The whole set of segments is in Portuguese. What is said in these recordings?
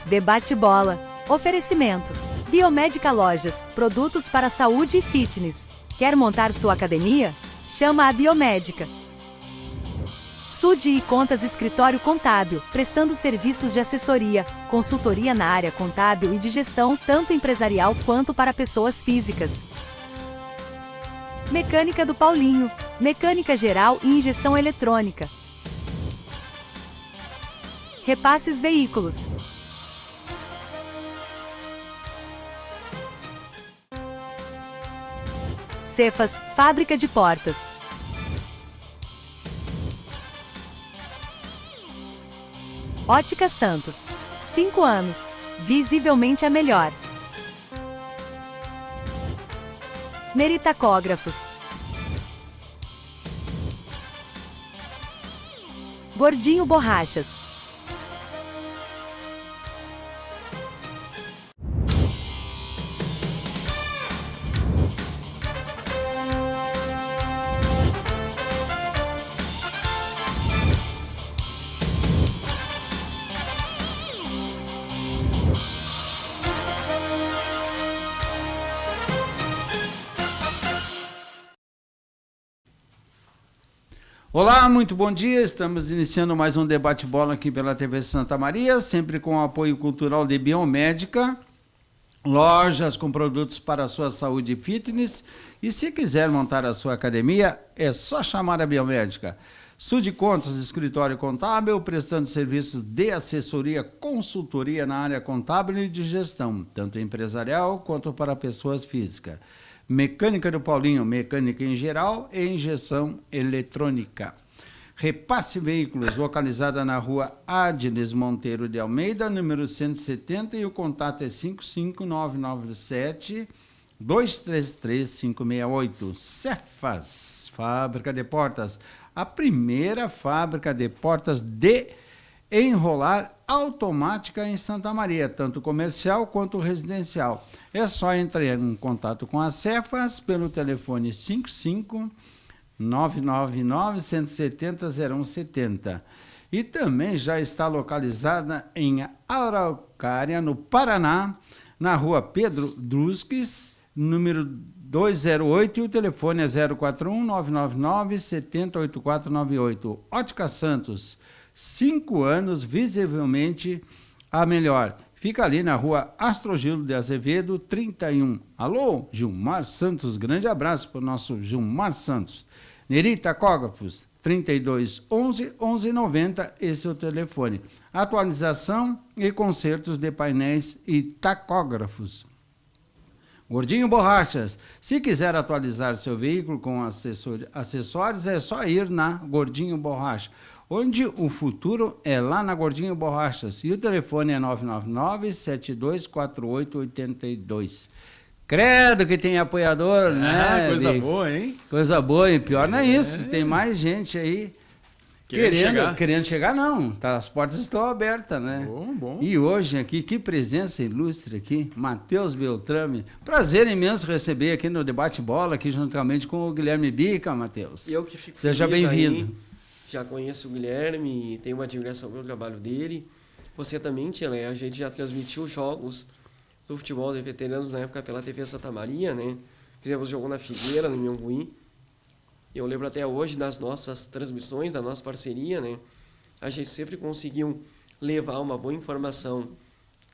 Debate Bola. Oferecimento. Biomédica Lojas, produtos para saúde e fitness. Quer montar sua academia? Chama a Biomédica. Sude e Contas Escritório Contábil, prestando serviços de assessoria, consultoria na área contábil e de gestão, tanto empresarial quanto para pessoas físicas. Mecânica do Paulinho, mecânica geral e injeção eletrônica. Repasses Veículos. Cefas, fábrica de portas. Ótica Santos. 5 anos. Visivelmente a melhor. Meritacógrafos. Gordinho Borrachas. Olá, muito bom dia. Estamos iniciando mais um debate bola aqui pela TV Santa Maria, sempre com o apoio cultural de Biomédica, lojas com produtos para a sua saúde e fitness. E se quiser montar a sua academia, é só chamar a Biomédica. Sude Contas, escritório contábil, prestando serviços de assessoria, consultoria na área contábil e de gestão, tanto empresarial quanto para pessoas físicas. Mecânica do Paulinho, mecânica em geral e injeção eletrônica. Repasse Veículos, localizada na rua Adnes Monteiro de Almeida, número 170, e o contato é 55997-233-568. Cefas, fábrica de portas, a primeira fábrica de portas de enrolar automática em Santa Maria, tanto comercial quanto residencial. É só entrar em contato com a Cefas pelo telefone 55-999-170-0170. E também já está localizada em Araucária, no Paraná, na rua Pedro Drusques, número 208, e o telefone é 041-999-708498. Ótica Santos, 5 anos, visivelmente a melhor. Fica ali na rua Astrogildo de Azevedo, 31. Alô, Gilmar Santos, grande abraço para o nosso Gilmar Santos. Neri Tacógrafos, 3211-1190, esse é o telefone. Atualização e consertos de painéis e tacógrafos. Gordinho Borrachas, se quiser atualizar seu veículo com acessórios, é só ir na Gordinho Borracha, onde o futuro é lá na Gordinho Borrachas. E o telefone é 999-724882. Credo que tem apoiador, né? Coisa boa, hein? Coisa boa, e pior não é isso, tem mais gente aí querendo chegar, não. Tá, as portas estão abertas, né? Bom. E hoje aqui, que presença ilustre aqui, Matheus Beltrame. Prazer imenso receber aqui no Debate Bola, aqui juntamente com o Guilherme Bica, Matheus. Eu que fico Seja bem-vindo. Já conheço o Guilherme, tenho uma admiração pelo trabalho dele. Você também, Tia Léa, a gente já transmitiu jogos do futebol de veteranos na época pela TV Santa Maria, né? Fizemos jogo na Figueira, no Minhonguim. Eu lembro até hoje das nossas transmissões, da nossa parceria, né? A gente sempre conseguiu levar uma boa informação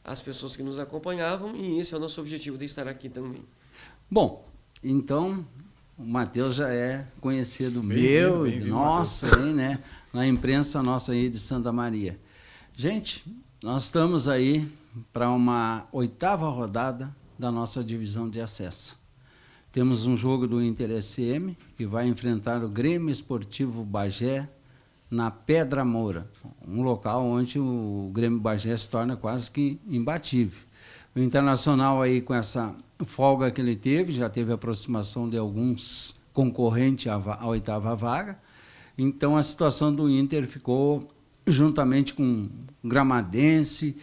às pessoas que nos acompanhavam, e esse é o nosso objetivo de estar aqui também. Bom, então o Matheus já é conhecido Bem-vindo, e nosso aí, né? Na imprensa nossa aí de Santa Maria. Gente, nós estamos aí para uma 8ª rodada da nossa divisão de acesso. Temos um jogo do Inter SM, que vai enfrentar o Grêmio Esportivo Bagé na Pedra Moura, um local onde o Grêmio Bagé se torna quase que imbatível. O Internacional aí, com essa folga que ele teve, já teve aproximação de alguns concorrentes à 8ª vaga. Então a situação do Inter ficou, juntamente com Gramadense,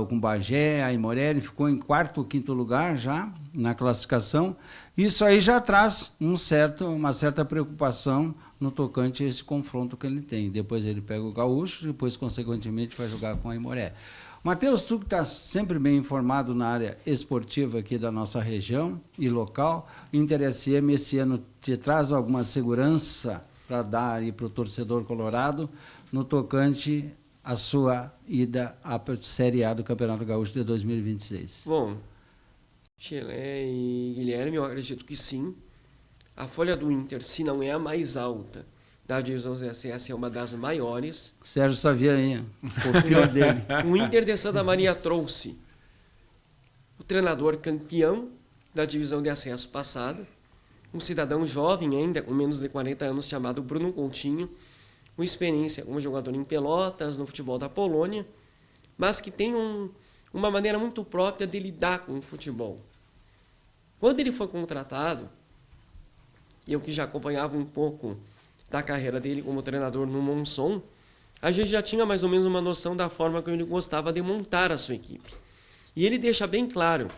com Bagé, Aimoré, ele ficou em 4º ou 5º lugar já na classificação. Isso aí já traz uma certa preocupação no tocante a esse confronto que ele tem. Depois ele pega o Gaúcho, depois, consequentemente, vai jogar com a Aimoré. Matheus, tu que está sempre bem informado na área esportiva aqui da nossa região e local, o Inter SM esse ano te traz alguma segurança para dar aí para o torcedor colorado no tocante à sua ida à Série A do Campeonato Gaúcho de 2026? Bom, Chelé e Guilherme, eu acredito que sim. A folha do Inter, se não é a mais alta da divisão ZSS, é uma das maiores. Sérgio sabia aí, copiou dele. O Inter de Santa Maria trouxe o treinador campeão da divisão de acesso passada, um cidadão jovem ainda, com menos de 40 anos, chamado Bruno Coutinho, com experiência como jogador em Pelotas, no futebol da Polônia, mas que tem uma maneira muito própria de lidar com o futebol. Quando ele foi contratado, eu que já acompanhava um pouco da carreira dele como treinador no Monson, a gente já tinha mais ou menos uma noção da forma como ele gostava de montar a sua equipe. E ele deixa bem claro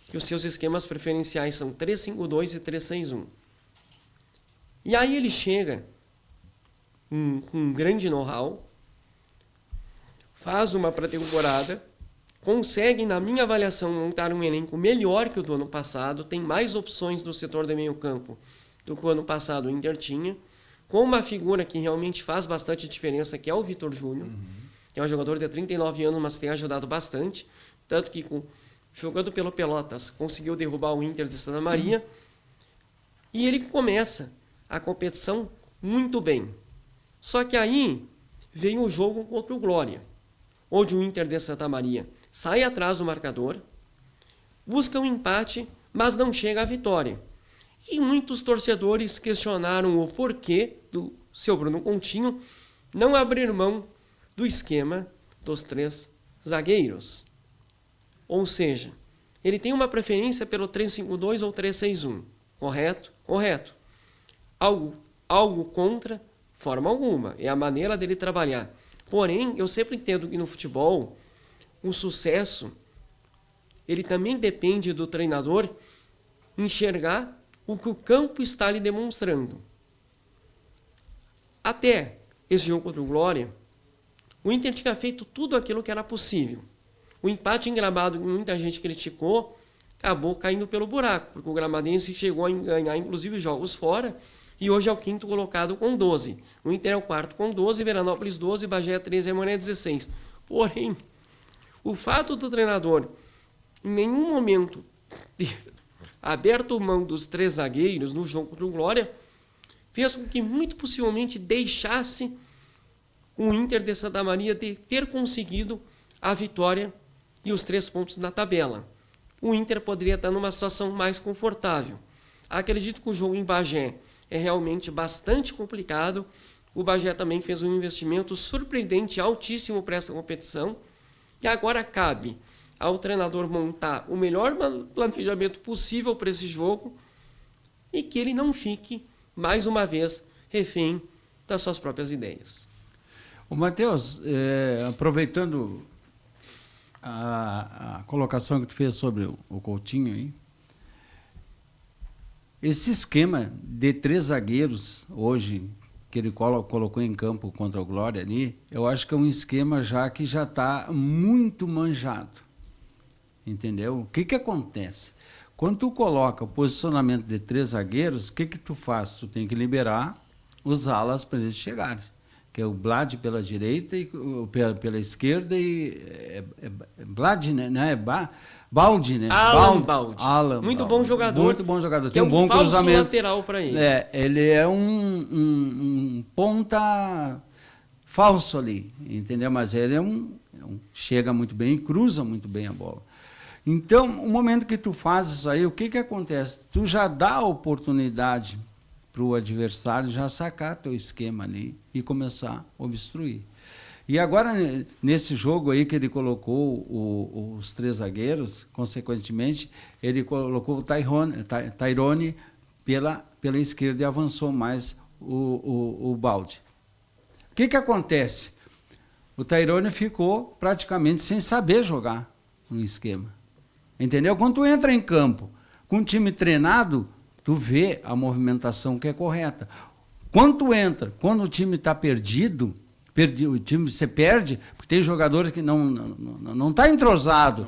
que os seus esquemas preferenciais são 3-5-2 e 3-6-1. E aí ele chega com um grande know-how, faz uma pré-temporada, consegue, na minha avaliação, montar um elenco melhor que o do ano passado, tem mais opções no setor de meio campo do que o ano passado o Inter tinha, com uma figura que realmente faz bastante diferença, que é o Vitor Júnior. É um jogador de 39 anos, mas tem ajudado bastante, tanto que jogando pelo Pelotas conseguiu derrubar o Inter de Santa Maria, e ele começa a competição muito bem. Só que aí vem o jogo contra o Glória, onde o Inter de Santa Maria sai atrás do marcador, busca um empate, mas não chega à vitória. E muitos torcedores questionaram o porquê do seu Bruno Coutinho não abrir mão do esquema dos 3 zagueiros. Ou seja, ele tem uma preferência pelo 3-5-2 ou 3-6-1. Correto? Correto. Algo contra? Forma alguma. É a maneira dele trabalhar. Porém, eu sempre entendo que no futebol, o sucesso, ele também depende do treinador enxergar o que o campo está lhe demonstrando. Até esse jogo contra o Glória, o Inter tinha feito tudo aquilo que era possível. O empate em Gramado, que muita gente criticou, acabou caindo pelo buraco, porque o gramadense chegou a ganhar, inclusive, jogos fora, e hoje é o 5º colocado com 12. O Inter é o 4º com 12, Veranópolis 12, Bagé 13 e Aimoré 16. Porém, o fato do treinador em nenhum momento ter aberto mão dos 3 zagueiros no jogo contra o Glória fez com que muito possivelmente deixasse o Inter de Santa Maria de ter conseguido a vitória e os 3 pontos na tabela. O Inter poderia estar numa situação mais confortável. Acredito que o jogo em Bagé é realmente bastante complicado. O Bagé também fez um investimento surpreendente, altíssimo para essa competição. E agora cabe ao treinador montar o melhor planejamento possível para esse jogo e que ele não fique, mais uma vez, refém das suas próprias ideias. O Matheus, aproveitando a colocação que tu fez sobre o Coutinho aí, esse esquema de 3 zagueiros hoje que ele colocou em campo contra o Glória ali, eu acho que é um esquema que já está muito manjado, entendeu? O que acontece? Quando tu coloca o posicionamento de 3 zagueiros, o que tu faz? Tu tem que liberar os alas para eles chegarem, que é o Blad pela direita e pela esquerda e Blad, né? Não é Baldi, né? Alan Baldi. Muito bom jogador. Muito bom jogador. Tem um bom cruzamento lateral para ele. Ele é um ponta falso ali, entendeu? Mas ele chega muito bem e cruza muito bem a bola. Então, o momento que tu faz isso aí, o que acontece? Tu já dá a oportunidade para o adversário já sacar teu esquema ali e começar a obstruir. E agora, nesse jogo aí que ele colocou os 3 zagueiros, consequentemente, ele colocou o Tairone pela esquerda e avançou mais o Baldi. O que acontece? O Tairone ficou praticamente sem saber jogar no esquema. Entendeu? Quando tu entra em campo com um time treinado, tu vê a movimentação que é correta. Quando tu entra, quando o time está perdido, O time você perde porque tem jogadores que não está entrosado.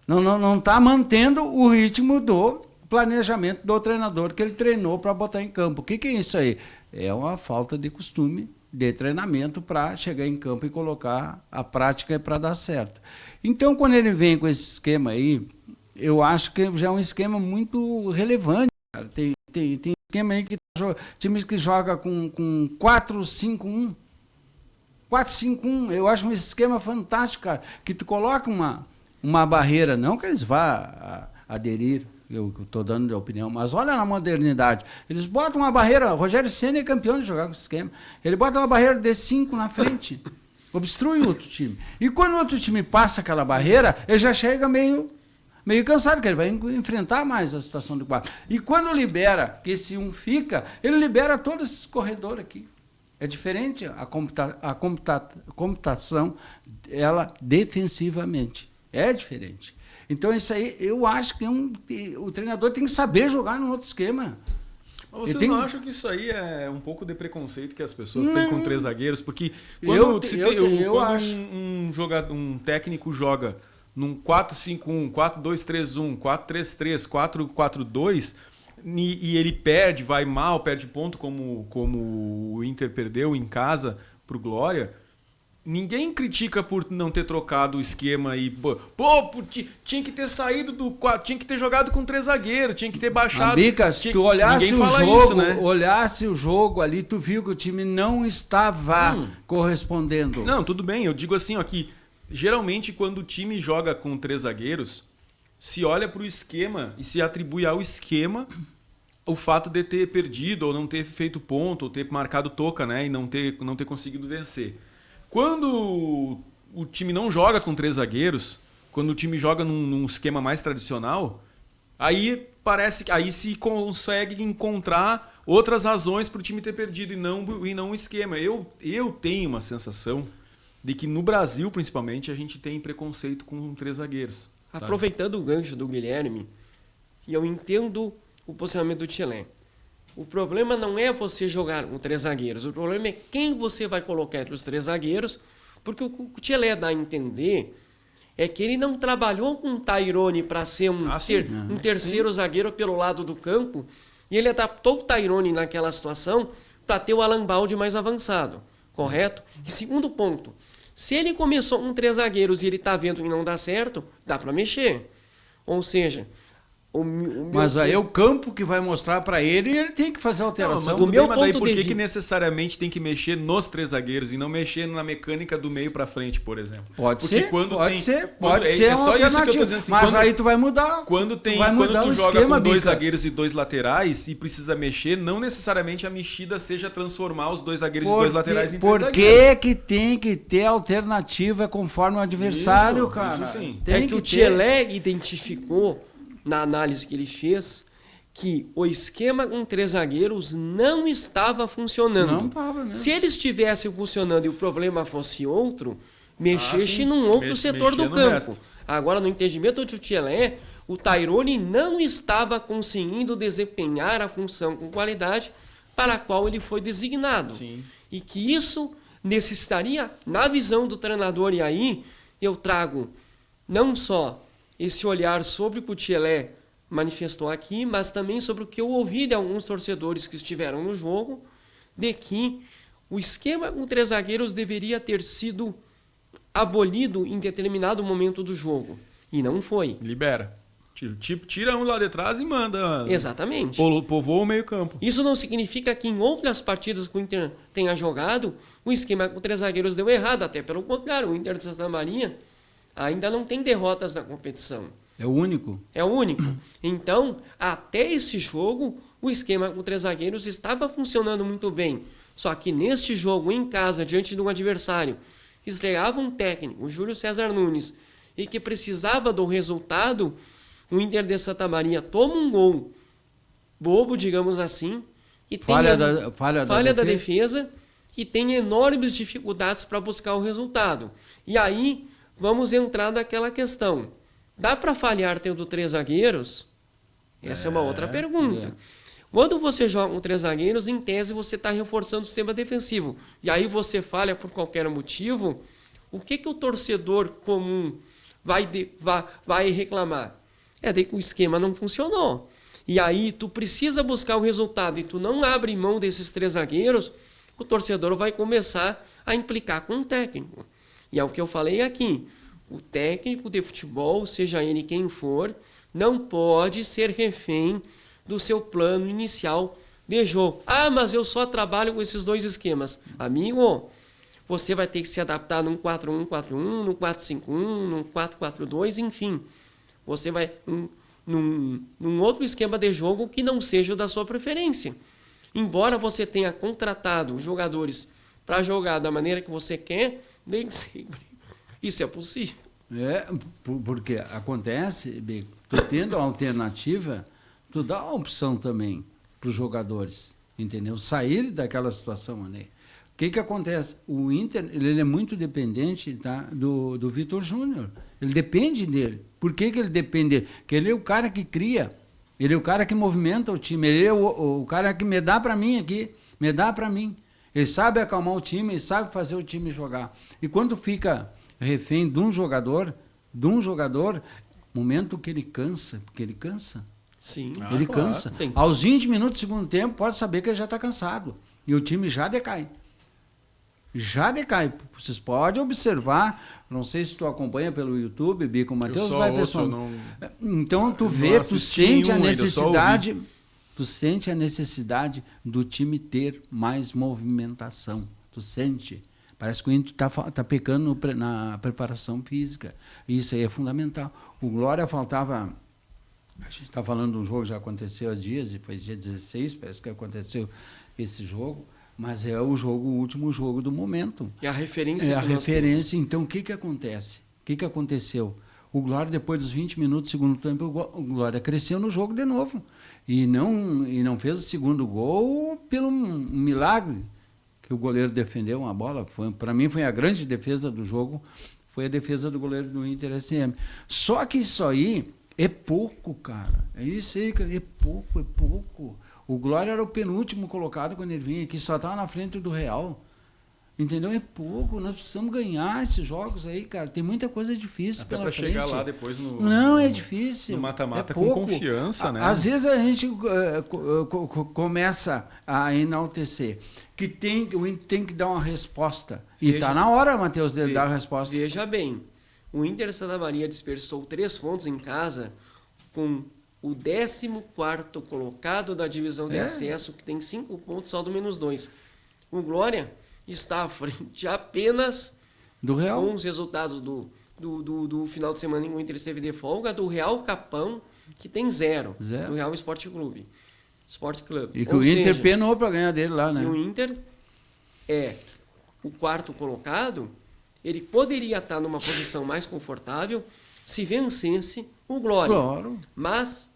Não está mantendo o ritmo do planejamento do treinador que ele treinou para botar em campo. O que é isso aí? É uma falta de costume de treinamento para chegar em campo e colocar a prática para dar certo. Então, quando ele vem com esse esquema aí, eu acho que já é um esquema muito relevante. Cara. Tem esquema aí que times que joga com 4-5-1. 4-5-1, eu acho um esquema fantástico, cara, que tu coloca uma barreira, não que eles vá aderir, eu estou dando de opinião, mas olha na modernidade, eles botam uma barreira, o Rogério Ceni é campeão de jogar com esse esquema, ele bota uma barreira de 5 na frente, obstrui o outro time, e quando o outro time passa aquela barreira, ele já chega meio cansado, que ele vai enfrentar mais a situação do 4, e quando libera, que esse um fica, ele libera todo esse corredor aqui. É diferente a computação, ela defensivamente. É diferente. Então, isso aí, eu acho que o treinador tem que saber jogar num outro esquema. Mas vocês não acham que isso aí é um pouco de preconceito que as pessoas têm com 3 zagueiros? Porque quando um técnico joga num 4-5-1, 4-2-3-1, 4-3-3, 4-4-2... e ele perde ponto como o Inter perdeu em casa pro Glória, ninguém critica por não ter trocado o esquema e tinha que ter saído do 4, tinha que ter jogado com 3 zagueiros, tinha que ter baixado. Bica, se tu olhasse o jogo, isso, né? Olhasse o jogo ali, tu viu que o time não estava correspondendo. Não, tudo bem, eu digo assim, ó, que geralmente quando o time joga com 3 zagueiros, se olha para o esquema e se atribui ao esquema o fato de ter perdido ou não ter feito ponto, ou ter marcado toca, né, e não ter conseguido vencer. Quando o time não joga com 3 zagueiros, quando o time joga num esquema mais tradicional, aí parece que aí se consegue encontrar outras razões para o time ter perdido e não o esquema. Eu tenho uma sensação de que no Brasil, principalmente, a gente tem preconceito com 3 zagueiros. Aproveitando o gancho do Guilherme, e eu entendo o posicionamento do Tchelé. O problema não é você jogar com 3 zagueiros, o problema é quem você vai colocar entre os 3 zagueiros, porque o que o Tchelé dá a entender é que ele não trabalhou com o Tairone para ser um terceiro zagueiro pelo lado do campo, e ele adaptou o Tairone naquela situação para ter o Alan Baldi mais avançado, correto? E segundo ponto, se ele começou com 3 zagueiros e ele está vendo que não dá certo, dá para mexer. Ou seja, mas aí é o campo que vai mostrar para ele e ele tem que fazer a alteração. Mas daí por que necessariamente tem que mexer nos 3 zagueiros e não mexer na mecânica do meio para frente, por exemplo? Pode ser uma só alternativa. Isso que eu tô dizendo assim, mas aí tu vai mudar. Quando tu joga com 2 zagueiros e 2 laterais e precisa mexer, não necessariamente a mexida seja transformar os 2 zagueiros e 2 laterais em 3 zagueiros. Por que tem que ter alternativa conforme o adversário, cara? Isso sim. É que o Tchelé identificou na análise que ele fez, que o esquema com 3 zagueiros não estava funcionando. Não estava mesmo. Se ele estivesse funcionando e o problema fosse outro, mexesse num outro setor do campo. Agora, no entendimento do Tchelé, o Tairone não estava conseguindo desempenhar a função com qualidade para a qual ele foi designado. Sim. E que isso necessitaria, na visão do treinador, e aí eu trago não só esse olhar sobre o que o Tchelé manifestou aqui, mas também sobre o que eu ouvi de alguns torcedores que estiveram no jogo, de que o esquema com 3 zagueiros deveria ter sido abolido em determinado momento do jogo. E não foi. Libera. Tira um lá de trás e manda. Exatamente. Povoa o meio campo. Isso não significa que em outras partidas que o Inter tenha jogado, o esquema com 3 zagueiros deu errado. Até pelo contrário, o Inter de Santa Maria ainda não tem derrotas na competição. É o único. É o único. Então, até esse jogo, o esquema com 3 zagueiros estava funcionando muito bem. Só que neste jogo, em casa, diante de um adversário que estreava um técnico, o Júlio César Nunes, e que precisava do resultado, o Inter de Santa Maria toma um gol bobo, digamos assim, e falha da defesa, e tem enormes dificuldades para buscar o resultado. E aí vamos entrar naquela questão. Dá para falhar tendo 3 zagueiros? Essa é uma outra pergunta. Quando você joga com 3 zagueiros, em tese você está reforçando o sistema defensivo. E aí você falha por qualquer motivo, o que o torcedor comum vai reclamar? É de que o esquema não funcionou. E aí tu precisa buscar o resultado e tu não abre mão desses 3 zagueiros, o torcedor vai começar a implicar com o técnico. E é o que eu falei aqui. O técnico de futebol, seja ele quem for, não pode ser refém do seu plano inicial de jogo. Ah, mas eu só trabalho com esses 2 esquemas. Amigo, você vai ter que se adaptar num 4-1-4-1, num 4-5-1, num 4-4-2, enfim. Você vai num outro esquema de jogo que não seja o da sua preferência. Embora você tenha contratado jogadores para jogar da maneira que você quer, nem sempre isso é possível. Porque acontece, tu tendo a alternativa, tu dá a opção também para os jogadores, entendeu? Sair daquela situação, né? O que acontece? O Inter, ele é muito dependente, tá, do Vitor Júnior. Ele depende dele. Por que ele depende dele? Porque ele é o cara que cria, ele é o cara que movimenta o time, ele é o cara que me dá para mim aqui, me dá para mim. Ele sabe acalmar o time, ele sabe fazer o time jogar. E quando fica refém de um jogador, momento que ele cansa, porque ele cansa. Sim. Ele cansa. Tem. Aos 20 minutos do segundo tempo, pode saber que ele já está cansado. E o time já decai. Já decai. Vocês podem observar, não sei se tu acompanha pelo YouTube, Bico, o Matheus vai pessoal. Então tu vê, tu sente a necessidade, do time ter mais movimentação. Tu sente. Parece que o Inter tá pecando na preparação física. E isso aí é fundamental. O Glória faltava. A gente está falando de um jogo que já aconteceu há dias, e foi dia 16, parece que aconteceu esse jogo. Mas é o último jogo do momento. E a referência. É a referência. Então, o que acontece? O que aconteceu? O Glória, depois dos 20 minutos do segundo tempo, o Glória cresceu no jogo de novo. E não fez o segundo gol pelo milagre que o goleiro defendeu uma bola. Para mim, foi a grande defesa do jogo. Foi a defesa do goleiro do Inter SM. Só que isso aí é pouco, cara. É isso aí, é pouco. O Glória era o penúltimo colocado quando ele vinha aqui, só estava na frente do Real. Entendeu? É pouco, nós precisamos ganhar esses jogos aí, cara. Tem muita coisa difícil até pela frente. Chegar lá depois é difícil. No mata-mata com confiança, né? Às vezes a gente começa a enaltecer que o Inter tem que dar uma resposta. E está na hora, Matheus, de dar a resposta. Veja bem, o Inter Santa Maria dispersou 3 pontos em casa com o 14º colocado da divisão de acesso, que tem 5 pontos, saldo -2. O Glória está à frente apenas do Real, com os resultados do final de semana em que o Inter esteve de folga, do Real Capão, que tem 0, do Real Sport Clube. E que o Inter penou para ganhar dele lá, né? E o Inter é o 4º colocado, ele poderia estar numa posição mais confortável se vencesse o Glória. Claro. Mas,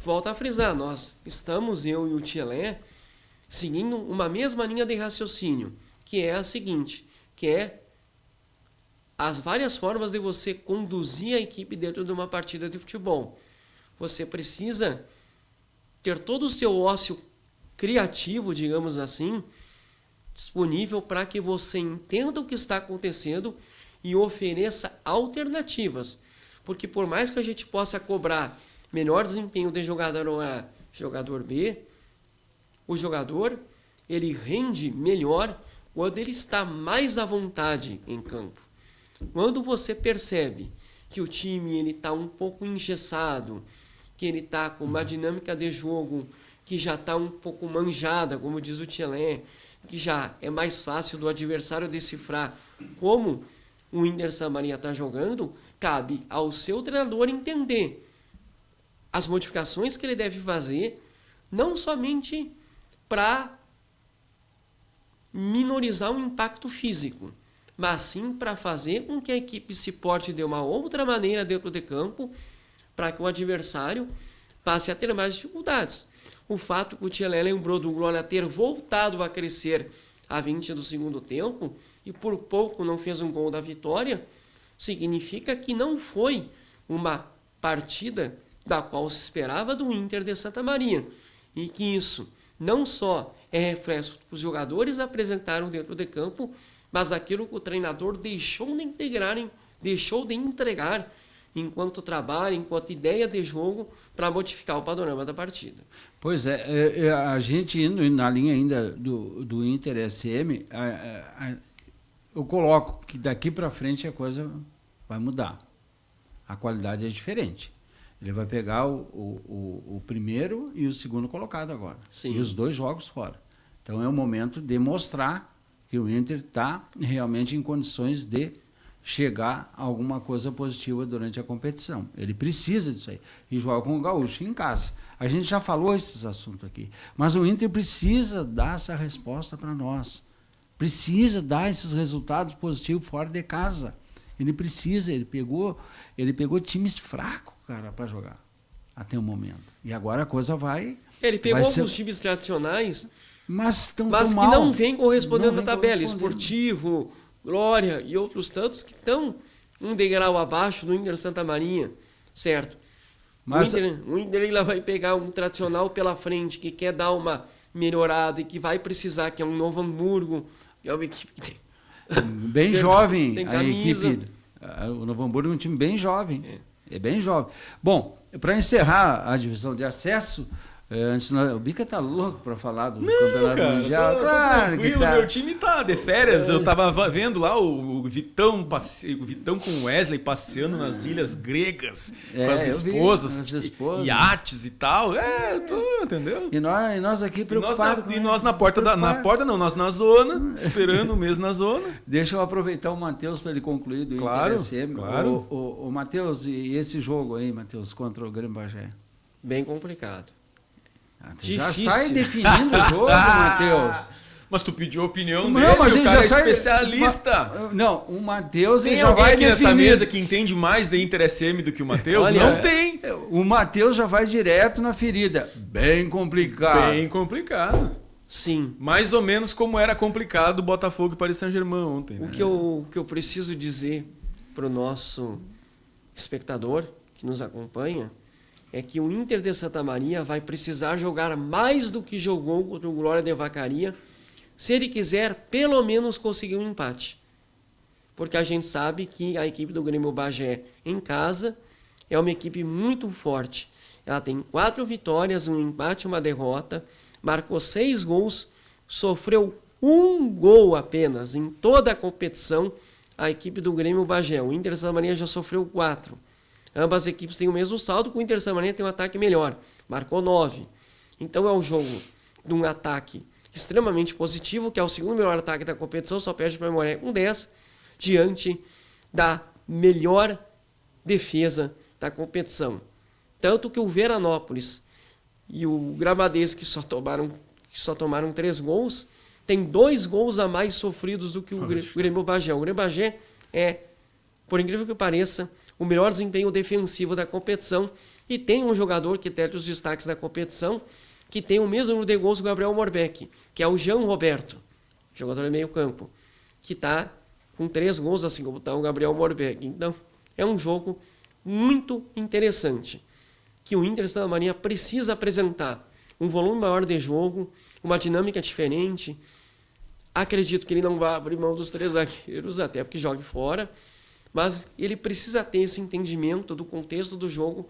volto a frisar, nós estamos, eu e o Tchelé, seguindo uma mesma linha de raciocínio, que é a seguinte, que é as várias formas de você conduzir a equipe dentro de uma partida de futebol. Você precisa ter todo o seu ócio criativo, digamos assim, disponível para que você entenda o que está acontecendo e ofereça alternativas. Porque por mais que a gente possa cobrar melhor desempenho de jogador A, jogador B, o jogador, ele rende melhor quando ele está mais à vontade em campo. Quando você percebe que o time está um pouco engessado, que ele está com uma dinâmica de jogo que já está um pouco manjada, como diz o Tchelé, que já é mais fácil do adversário decifrar como o Inter Santa Maria está jogando, cabe ao seu treinador entender as modificações que ele deve fazer, não somente para minorizar o impacto físico, mas sim para fazer com que a equipe se porte de uma outra maneira dentro de campo, para que o adversário passe a ter mais dificuldades. O fato que o Tchelé lembrou do Glória ter voltado a crescer a 20 do segundo tempo e por pouco não fez um gol da vitória, significa que não foi uma partida da qual se esperava do Inter de Santa Maria. e que isso não só é reflexo que os jogadores apresentaram dentro de campo, mas aquilo que o treinador deixou de entregar enquanto trabalho, enquanto ideia de jogo, para modificar o panorama da partida. Pois é, a gente indo na linha ainda do Inter SM, eu coloco que daqui para frente a coisa vai mudar. A qualidade é diferente. Ele vai pegar o primeiro e o segundo colocado agora. Sim. E os 2 jogos fora. Então é o momento de mostrar que o Inter está realmente em condições de chegar a alguma coisa positiva durante a competição. Ele precisa disso aí. E joga com o Gaúcho em casa. A gente já falou esses assuntos aqui. Mas o Inter precisa dar essa resposta para nós. Precisa dar esses resultados positivos fora de casa. Ele precisa. Ele pegou times fracos, cara, para jogar. Até o momento. E agora a coisa vai... Ele pegou alguns times tradicionais, mas que mal, não vem correspondendo na tabela. Esportivo, Glória e outros tantos que estão um degrau abaixo do Inter Santa Maria, certo? Mas o Inter ainda vai pegar um tradicional pela frente que quer dar uma melhorada e que vai precisar, que é um Novo Hamburgo, que é uma equipe que tem... Bem jovem a equipe. O Novo Hamburgo é um time bem jovem. É bem jovem. Bom, para encerrar a divisão de acesso... o Bica tá louco para falar do Campeonato Mundial. Claro que tá. Meu time tá de férias. Eu tava vendo lá o Vitão com o Wesley passeando nas ilhas gregas com as esposas, iates e tal. Entendeu? E nós aqui preocupados. E nós na porta não, nós na zona, esperando o mês na zona. Deixa eu aproveitar o Matheus para ele concluir do Inter SM. Claro. O Matheus, e esse jogo aí, Matheus, contra o Grêmio Bagé? Bem complicado. Já sai definindo o jogo, Matheus. Mas tu pediu a opinião dele, o cara é especialista. Não, o Matheus já vai definir. Tem alguém aqui nessa mesa que entende mais de Inter SM do que o Matheus? Não tem. O Matheus já vai direto na ferida. Bem complicado. Bem complicado. Sim. Mais ou menos como era complicado o Botafogo e Paris Saint-Germain ontem. O que eu preciso dizer para o nosso espectador que nos acompanha é que o Inter de Santa Maria vai precisar jogar mais do que jogou contra o Glória de Vacaria, se ele quiser pelo menos conseguir um empate. Porque a gente sabe que a equipe do Grêmio Bagé em casa é uma equipe muito forte. Ela tem 4 vitórias, um empate e uma derrota, marcou 6 gols, sofreu 1 gol apenas em toda a competição, a equipe do Grêmio Bagé. O Inter de Santa Maria já sofreu 4. Ambas as equipes têm o mesmo saldo, com o Inter Santa Maria tem um ataque melhor, marcou 9. Então é um jogo de um ataque extremamente positivo, que é o segundo melhor ataque da competição, só perde para o Memoré com 10, diante da melhor defesa da competição. Tanto que o Veranópolis e o Gramadez, que só tomaram 3 gols, tem 2 gols a mais sofridos do que o Grêmio Bagé. O Grêmio Bagé é, por incrível que pareça, o melhor desempenho defensivo da competição e tem um jogador que tem os destaques da competição, que tem o mesmo número de gols do Gabriel Morbeck, que é o Jean Roberto, jogador de meio campo, que está com 3 gols, assim como está o Gabriel Morbeck. Então, é um jogo muito interessante, que o Inter Santa Maria precisa apresentar um volume maior de jogo, uma dinâmica diferente. Acredito que ele não vai abrir mão dos 3 zagueiros, até porque jogue fora, mas ele precisa ter esse entendimento do contexto do jogo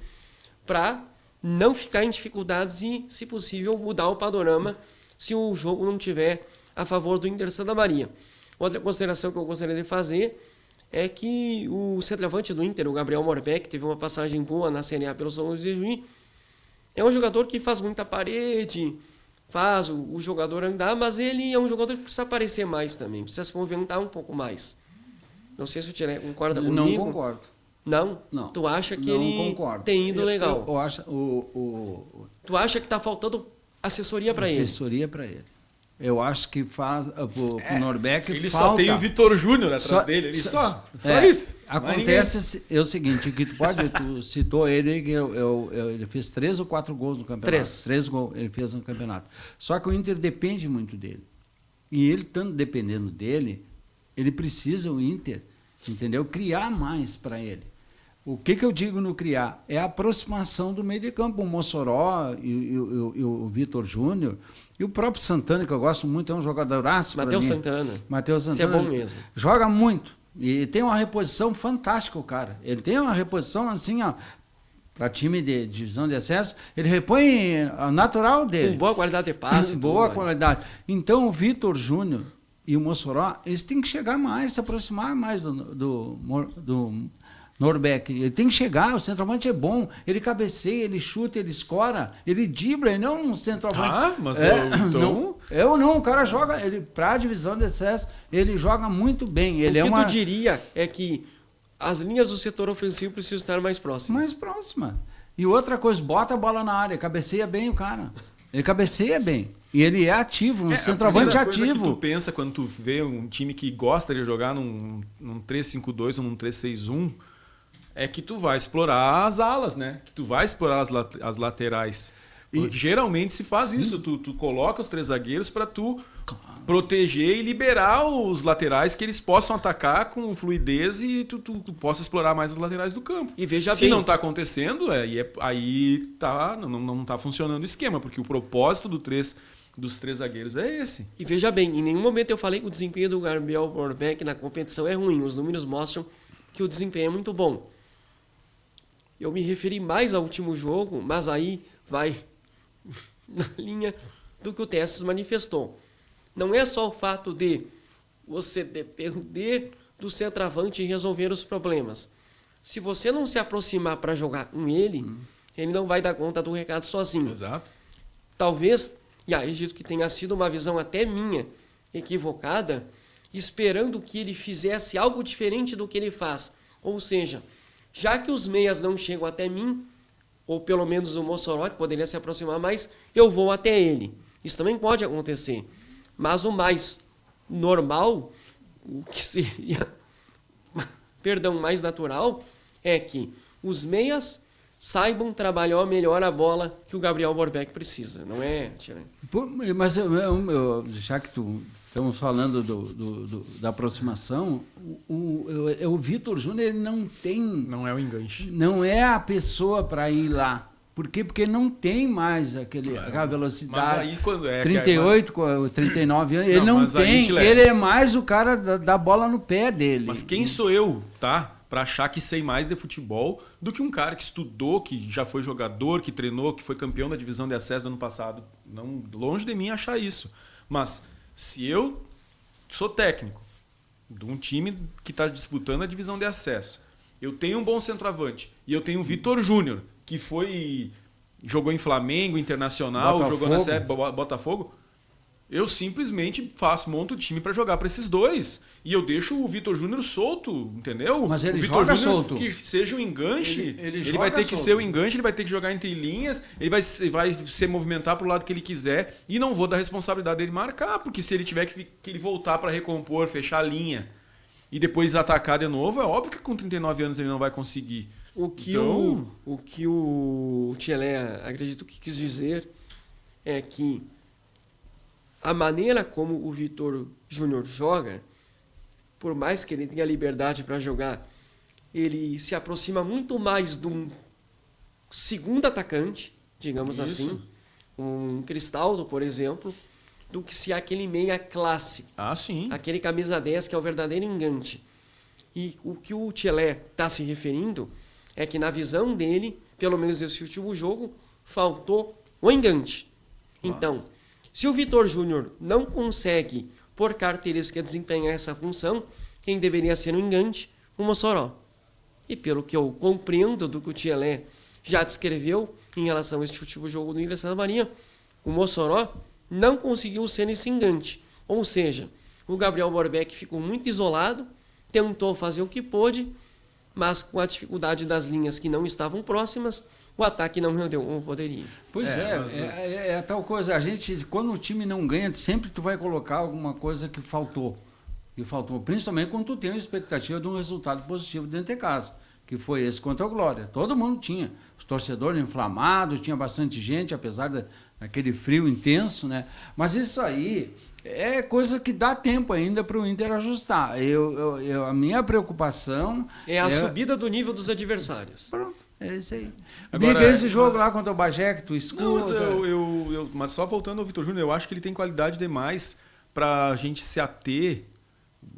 para não ficar em dificuldades e, se possível, mudar o panorama se o jogo não tiver a favor do Inter Santa Maria. Outra consideração que eu gostaria de fazer é que o centroavante do Inter, o Gabriel Morbeck, teve uma passagem boa na Série A pelo São Luís de Juí. É um jogador que faz muita parede, faz o jogador andar, mas ele é um jogador que precisa aparecer mais também, precisa se movimentar um pouco mais. Não sei se o Tiré concorda comigo. Não concordo. Não? Não. Tu acha que não ele concordo. tem ido legal? Eu acho, Tu acha que está faltando assessoria para ele? Assessoria para ele. Eu acho que faz o Norbeck ele falta. Só tem o Vitor Júnior atrás dele. Só isso. Acontece o seguinte, que tu citou ele, que ele fez 3 ou 4 gols no campeonato. 3 gols ele fez no campeonato. Só que o Inter depende muito dele. E ele, estando dependendo dele, ele precisa, o Inter, entendeu? Criar mais para ele. O que eu digo no criar? É a aproximação do meio de campo. O Mossoró e o Vitor Júnior e o próprio Santana, que eu gosto muito, é um jogadoraço. Matheus Santana. Matheus Santana. Isso é bom mesmo. Joga muito. E tem uma reposição fantástica, o cara. Ele tem uma reposição assim, ó, para time de divisão de acesso, ele repõe a natural dele. Com boa qualidade de passe. Boa qualidade. Então o Vitor Júnior e o Mossoró, eles têm que chegar mais, se aproximar mais do Norbeck. Ele tem que chegar, o centroavante é bom, ele cabeceia, ele chuta, ele escora, ele dribla, ele não é um centroavante. Ah, mas então... Não, o cara joga, ele para a divisão de acesso, ele joga muito bem. Ele o que eu diria é que as linhas do setor ofensivo precisam estar mais próximas. Mais próxima. E outra coisa, bota a bola na área, cabeceia bem o cara. Ele cabeceia bem. E ele é ativo, um centroavante ativo. A coisa que tu pensa quando tu vê um time que gosta de jogar num 3-5-2 ou num 3-6-1, é que tu vai explorar as alas, né? Que tu vai explorar as laterais. E geralmente se faz isso. Tu coloca os 3 zagueiros para tu proteger e liberar os laterais, que eles possam atacar com fluidez e tu possa explorar mais as laterais do campo. E veja Se não está acontecendo, aí não está funcionando o esquema, porque o propósito dos 3 zagueiros é esse. E veja bem, em nenhum momento eu falei que o desempenho do Gabriel Borbeck na competição é ruim. Os números mostram que o desempenho é muito bom. Eu me referi mais ao último jogo, mas aí vai na linha do que o Tesses manifestou. Não é só o fato de você depender do centroavante e resolver os problemas. Se você não se aproximar para jogar com ele, ele não vai dar conta do recado sozinho. Exato. Talvez, e aí dito que tenha sido uma visão até minha, equivocada, esperando que ele fizesse algo diferente do que ele faz. Ou seja, já que os meias não chegam até mim, ou pelo menos o Mossoró, que poderia se aproximar mais, eu vou até ele. Isso também pode acontecer. Mas o mais normal, o que seria, mais natural, é que os meias saibam trabalhar melhor a bola que o Gabriel Borbeck precisa, não é, Tia? Mas já que estamos falando da aproximação, o Vitor Júnior ele não tem... Não é o enganche. Não é a pessoa para ir lá. Por quê? Porque não tem mais aquela velocidade. Mas aí quando 38, 39 anos, ele não tem. Ele é mais o cara da bola no pé dele. Mas quem sou eu, tá? Para achar que sei mais de futebol do que um cara que estudou, que já foi jogador, que treinou, que foi campeão da divisão de acesso do ano passado. Não, longe de mim achar isso. Mas se eu sou técnico de um time que está disputando a divisão de acesso, eu tenho um bom centroavante e eu tenho o Vitor Júnior, que jogou em Flamengo, Internacional, Botafogo. Jogou na Série Botafogo, eu simplesmente monto o time para jogar para esses dois. E eu deixo o Vitor Júnior solto, entendeu? Mas ele o Vitor joga Júnior, solto. que seja um enganche, ele vai ter que solto. ser o enganche, ele vai ter que jogar entre linhas, ele vai se movimentar para o lado que ele quiser e não vou dar responsabilidade dele marcar, porque se ele tiver que ele voltar para recompor, fechar a linha e depois atacar de novo, é óbvio que com 39 anos ele não vai conseguir. O que o Tchelé, acredito que quis dizer, é que a maneira como o Vitor Júnior joga, por mais que ele tenha liberdade para jogar, ele se aproxima muito mais de um segundo atacante, digamos assim, um Cristaldo, por exemplo, do que se aquele meia clássico. Ah, sim. Aquele camisa 10 que é o verdadeiro engante. E o que o Tchelé está se referindo é que na visão dele, pelo menos esse último jogo, faltou o engante. Então, se o Vitor Júnior não consegue, por característica, desempenhar essa função, quem deveria ser o engante? O Mossoró. E pelo que eu compreendo do que o Tchelé já descreveu em relação a este último jogo do Ilha Santa Maria, o Mossoró não conseguiu ser esse engante. Ou seja, o Gabriel Borbeck ficou muito isolado, tentou fazer o que pôde, mas com a dificuldade das linhas que não estavam próximas, o ataque não rendeu como poderia. Pois é tal coisa. A gente, quando o time não ganha, sempre tu vai colocar alguma coisa que faltou. Principalmente quando tu tem uma expectativa de um resultado positivo dentro de casa. que foi esse contra o Glória. Todo mundo tinha. Os torcedores inflamados, tinha bastante gente, apesar daquele frio intenso, né? Mas isso aí é coisa que dá tempo ainda para o Inter ajustar. A minha preocupação é a subida do nível dos adversários. Pronto, é isso aí. Agora, Biga, esse jogo lá contra o Bagé, que tu escuta... Não, mas só voltando ao Vitor Júnior, eu acho que ele tem qualidade demais para a gente se ater,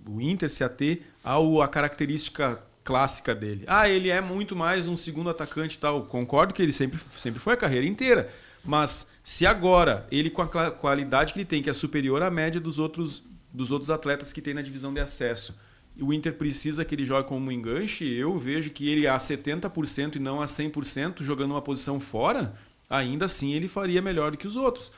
o Inter se ater à característica clássica dele. Ele é muito mais um segundo atacante e tal. Concordo que ele sempre foi a carreira inteira. Mas se agora, ele com a qualidade que ele tem, que é superior à média dos outros atletas que tem na divisão de acesso, e o Inter precisa que ele jogue como um enganche, eu vejo que ele a 70% e não a 100% jogando uma posição fora, ainda assim ele faria melhor do que os outros.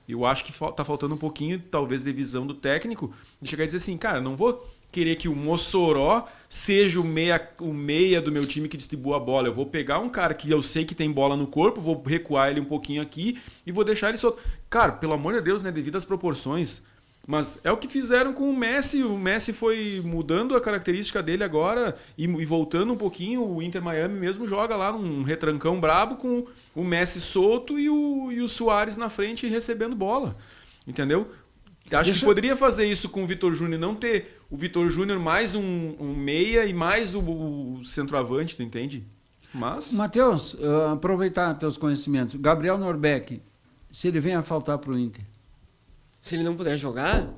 Eu acho que está faltando um pouquinho, talvez, de visão do técnico, de chegar e dizer assim, cara, não vou querer que o Mossoró seja o meia do meu time que distribua a bola. Eu vou pegar um cara que eu sei que tem bola no corpo, vou recuar ele um pouquinho aqui e vou deixar ele solto. Cara, pelo amor de Deus, né, devido às proporções. Mas é o que fizeram com o Messi. O Messi foi mudando a característica dele agora e voltando um pouquinho. O Inter Miami mesmo joga lá num retrancão brabo com o Messi solto e o Suárez na frente recebendo bola. Entendeu? Acho que poderia fazer isso com o Vitor Júnior, não ter o Vitor Júnior mais um meia e mais o centroavante, tu entende? Mas... Matheus, aproveitar teus conhecimentos. Gabriel Norbeck, se ele vem a faltar para o Inter? Se ele não puder jogar,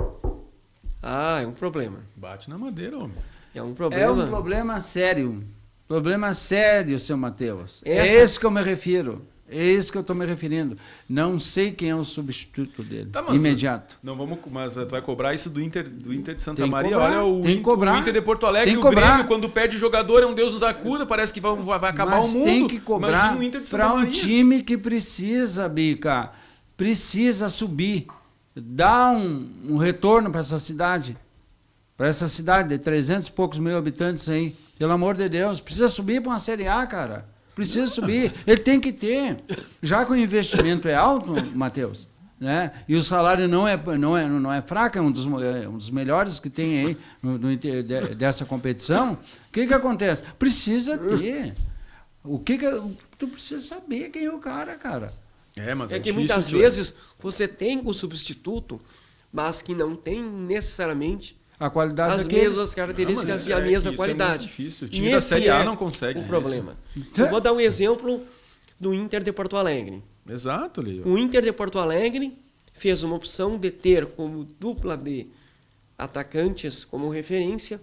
é um problema. Bate na madeira, homem. É um problema. É um problema sério. Problema sério, seu Matheus. É esse que eu me refiro. É isso que eu estou me referindo. Não sei quem é o substituto dele. Tá, mas imediato. Não vamos, mas tu vai cobrar isso do Inter de Santa Tem Maria. Cobrar, olha o Inter de Porto Alegre, o Grêmio, quando perde jogador, é um Deus nos acuda, parece que vai acabar mas o mundo. Tem que cobrar para um Maria. time que precisa, Bica, precisa subir. Dá um retorno para essa cidade. Para essa cidade de 300 e poucos mil habitantes aí. Pelo amor de Deus, precisa subir para uma Série A, cara. Precisa subir. Ele tem que ter. Já que o investimento é alto, Matheus, né? E o salário não é fraco, é um dos melhores que tem aí dessa competição. O que acontece? Precisa ter. Tu precisa saber quem é o cara. Mas é que muitas vezes você tem o substituto, mas que não tem necessariamente a qualidade as mesmas características e a mesma qualidade. É difícil. O time da Série A não consegue. O problema. Eu vou dar um exemplo do Inter de Porto Alegre. Exato, Leo. O Inter de Porto Alegre fez uma opção de ter como dupla de atacantes como referência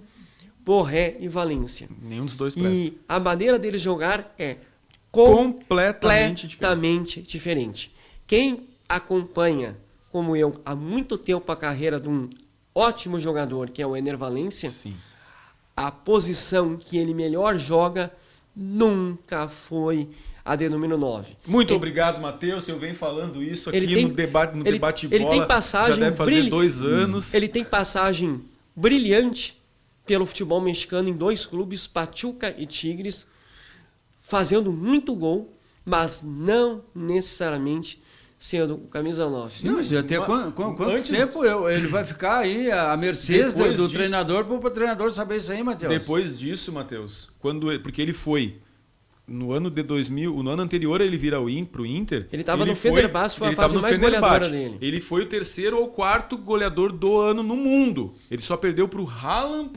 Borré e Valência. Nenhum dos dois presta. E a maneira dele jogar é completamente diferente. Quem acompanha, como eu, há muito tempo a carreira de um ótimo jogador, que é o Ener Valência, sim, a posição que ele melhor joga nunca foi a de número 9. Muito obrigado, Matheus. Eu venho falando isso aqui no debate bola. Ele tem passagem já deve fazer 2 anos. Ele tem passagem brilhante pelo futebol mexicano em 2 clubes, Pachuca e Tigres, fazendo muito gol, mas não necessariamente sendo o camisa 9. Não, mas até quanto tempo ele vai ficar aí à mercê do treinador para o treinador saber isso aí, Matheus? Depois disso, Matheus, porque ele foi no ano de 2000, no ano anterior ele vira pro Inter. Ele estava no Fenerbahçe, foi a fase mais goleadora dele. Ele foi o 3º ou 4º goleador do ano no mundo. Ele só perdeu pro Haaland,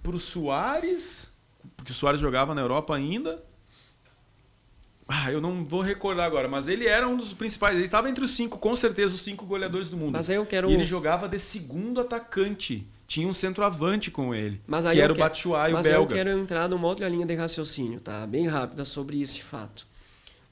pro Suárez, porque o Suárez jogava na Europa ainda. Eu não vou recordar agora, mas ele era um dos principais. Ele estava entre os 5, com certeza, os 5 goleadores do mundo. Mas aí eu quero... E ele jogava de segundo atacante. Tinha um centroavante com ele, o Batshuayi, o belga. Mas eu quero entrar numa outra linha de raciocínio, tá? Bem rápida sobre esse fato.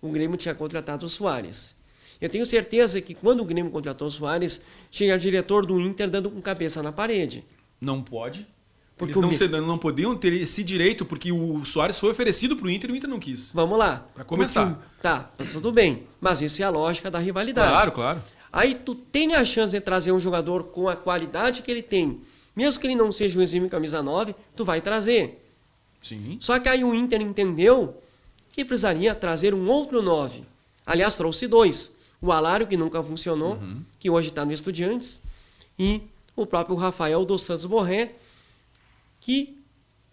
O Grêmio tinha contratado o Suárez. Eu tenho certeza que quando o Grêmio contratou o Suárez, tinha diretor do Inter dando com cabeça na parede. Não pode. Porque eles não podiam ter esse direito, porque o Suárez foi oferecido para o Inter e o Inter não quis. Vamos lá. Para começar. Tá, tudo bem. Mas isso é a lógica da rivalidade. Claro. Aí tu tem a chance de trazer um jogador com a qualidade que ele tem. Mesmo que ele não seja um exímio camisa 9, tu vai trazer. Sim. Só que aí o Inter entendeu que precisaria trazer um outro 9. Aliás, trouxe 2. O Alário, que nunca funcionou, que hoje está no Estudiantes, e o próprio Rafael dos Santos Borré, que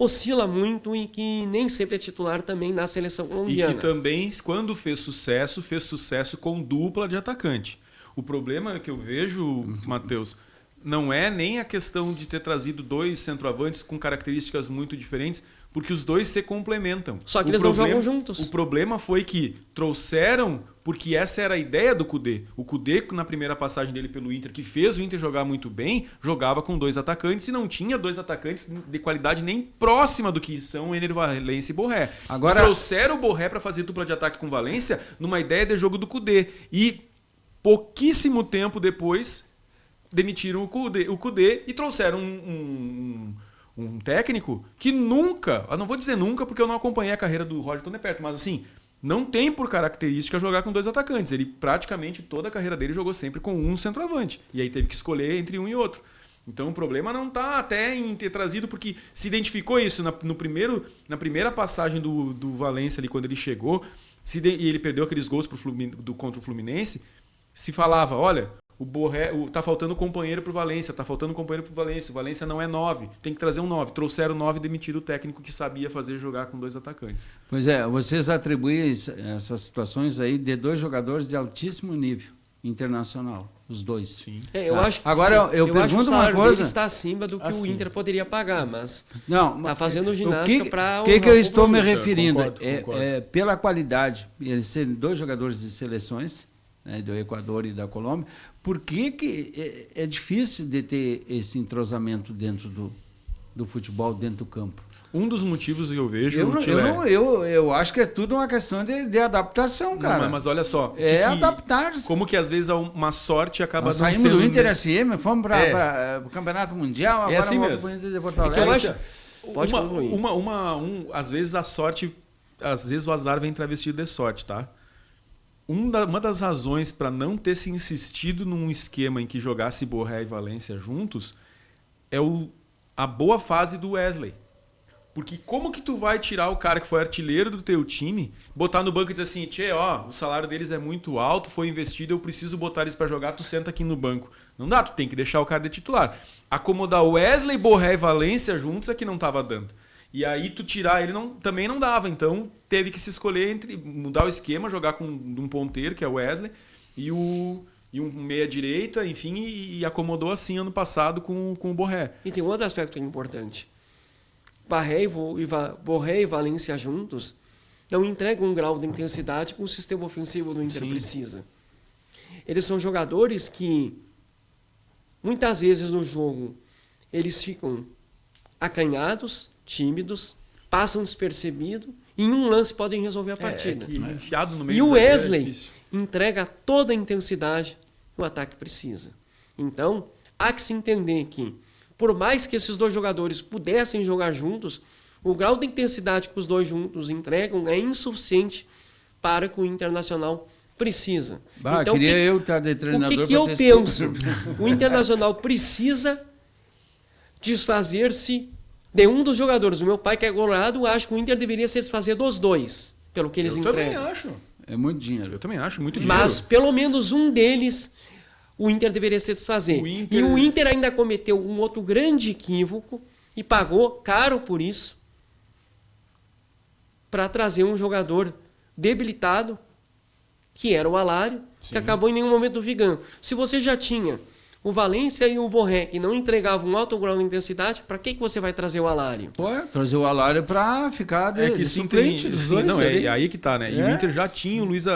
oscila muito e que nem sempre é titular também na seleção E colombiana. que também, quando fez sucesso com dupla de atacante. O problema que eu vejo, Matheus, não é nem a questão de ter trazido 2 centroavantes com características muito diferentes, porque os dois se complementam. Só que eles não jogam juntos. O problema foi que trouxeram, porque essa era a ideia do Kudê. O Kudê, na primeira passagem dele pelo Inter, que fez o Inter jogar muito bem, jogava com 2 atacantes e não tinha 2 atacantes de qualidade nem próxima do que são Ener Valencia e Borré. Agora- E trouxeram o Borré para fazer dupla de ataque com Valência numa ideia de jogo do Kudê. E pouquíssimo tempo depois demitiram o Kudê e trouxeram um técnico que nunca, eu não vou dizer nunca porque eu não acompanhei a carreira do Roger tão de perto, mas assim, não tem por característica jogar com 2 atacantes. Ele praticamente toda a carreira dele jogou sempre com um centroavante. E aí teve que escolher entre um e outro. Então o problema não está até em ter trazido, porque se identificou isso na primeira passagem do Valência ali quando ele chegou, e ele perdeu aqueles gols contra o Fluminense, se falava, olha, o Borré, tá faltando companheiro pro Valência, o Valência não é 9, tem que trazer um 9. Trouxeram 9 e demitiram o técnico que sabia fazer jogar com 2 atacantes. Pois é, vocês atribuem essas situações aí de 2 jogadores de altíssimo nível internacional, os 2. Sim. Eu Tá. acho, Agora, eu acho que o pergunto uma salário coisa. dele está acima do que o Assim. Inter poderia pagar, mas Não, tá fazendo o ginástica para O que eu estou me compromisso. referindo Concordo. é pela qualidade, eles serem 2 jogadores de seleções, né, do Equador e da Colômbia, por que é difícil de ter esse entrosamento dentro do futebol, dentro do campo? Um dos motivos que eu vejo Eu acho que é tudo uma questão de adaptação, cara. Mas olha só. Adaptar-se. Como que às vezes uma sorte acaba Nós não saímos sendo... do Inter SM, fomos para o Campeonato Mundial, agora assim volta mesmo. para o Inter de Porto que eu Alegre. acho- Pode concluir. Às vezes a sorte, às vezes o azar vem travestido de sorte, tá? Uma das razões para não ter se insistido num esquema em que jogasse Borré e Valência juntos é a boa fase do Wesley. Porque como que tu vai tirar o cara que foi artilheiro do teu time, botar no banco e dizer assim, tchê, ó, o salário deles é muito alto, foi investido, eu preciso botar eles para jogar, tu senta aqui no banco. Não dá, tu tem que deixar o cara de titular. Acomodar Wesley, Borré e Valência juntos é que não tava dando. E aí tu tirar ele também não dava, então teve que se escolher entre mudar o esquema, jogar com um ponteiro, que é o Wesley, e um meia-direita, enfim, e acomodou assim ano passado com o Borré. E tem um outro aspecto que é importante. Borré e Valência juntos não entregam um grau de intensidade que o sistema ofensivo do Inter Sim. precisa. Eles são jogadores que, muitas vezes no jogo, eles ficam acanhados, tímidos, passam despercebidos e em um lance podem resolver a partida. Enfiado no meio E o do zagueiro é Wesley difícil. entrega toda a intensidade que o ataque precisa. Então, há que se entender que, por mais que esses 2 jogadores pudessem jogar juntos, o grau de intensidade que os 2 juntos entregam é insuficiente para que o Internacional precisa. Então, Queria eu estar de treinador. o que eu pra ter esse- penso? O Internacional precisa desfazer-se de um dos jogadores. O meu pai, que é colorado, acha que o Inter deveria se desfazer dos 2, pelo que eles Eu também entregam. acho. É muito dinheiro. Eu também acho muito dinheiro. Mas pelo menos um deles o Inter deveria se desfazer. E o Inter ainda cometeu um outro grande equívoco e pagou caro por isso para trazer um jogador debilitado, que era o Alário, que acabou em nenhum momento vigando. Se você já tinha o Valência e o Borré, que não entregavam um alto grau de intensidade, para que você vai trazer o Alário? Pô, trazer o Alário para ficar de, de sim, suplente dos dois não, ali. é aí que tá, né? E o É. Inter já tinha o Luiz